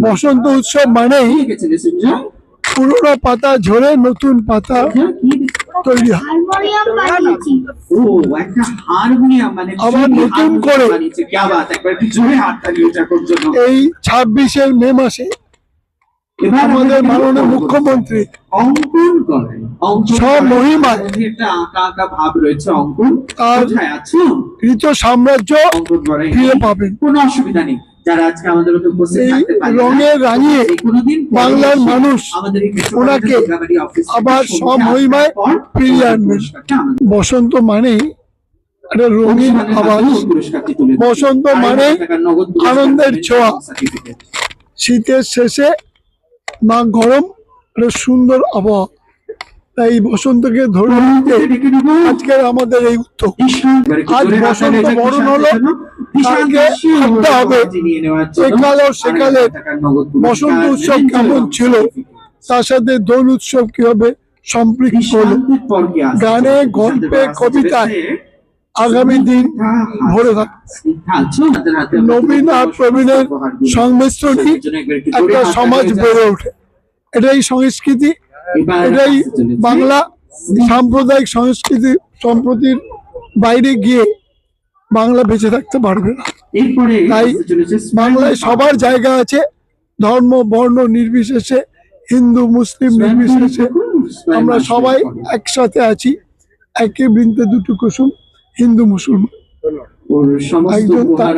বসন্ত উৎসব মানেই পুরনো পাতা ঝরে নতুন পাতা তৈরি হয়, আবার নতুন করে এই 26শে মে মাসে আমাদের মাননীয় মুখ্যমন্ত্রী স্বমহিমায় ঋত সাম্রাজ্য ফিরে পাবেন। কোনো অসুবিধা নেই, যারা আজকে আমাদের মধ্যে উপস্থিত থাকতে পারেন রঙে রাঙিয়ে বাংলার মানুষ ওনাকে আবার স্বমহিমায় ফিরিয়ে আনবেন। বসন্ত মানেই একটা রঙিন আভাস, বসন্ত মানে আনন্দের ছোঁয়া, শীতের শেষে না গরম, একটা সুন্দর আবহাওয়া। তাই বসন্তকে ধরে নিতে আজকের আমাদের এই উদ্যোগ। আজ বসন্ত বরণ হলো, কালকে ভাবতে হবে একালে সেকালে বসন্ত উৎসব কেমন ছিল, তার সাথে দোল উৎসব কিভাবে সম্পৃক্ত হলো। গানে গল্পে কবিতায় আগামী দিন ভরে থাকে। নবীন আর প্রবীণের সংমিশ্রণই একটা সমাজ বেড়ে ওঠে। এটাই সংস্কৃতি, এটাই বাংলা। সাম্প্রদায়িক সংস্কৃতি সম্প্রতির বাইরে গিয়ে বাংলা বেঁচে থাকতে পারবে না। তাই বাংলায় সবার জায়গা আছে, ধর্ম বর্ণ নির্বিশেষে, হিন্দু মুসলিম নির্বিশেষে আমরা সবাই একসাথে আছি। একই বৃন্তে দুটো কুসুম, হিন্দু মুসলমান। একজন তার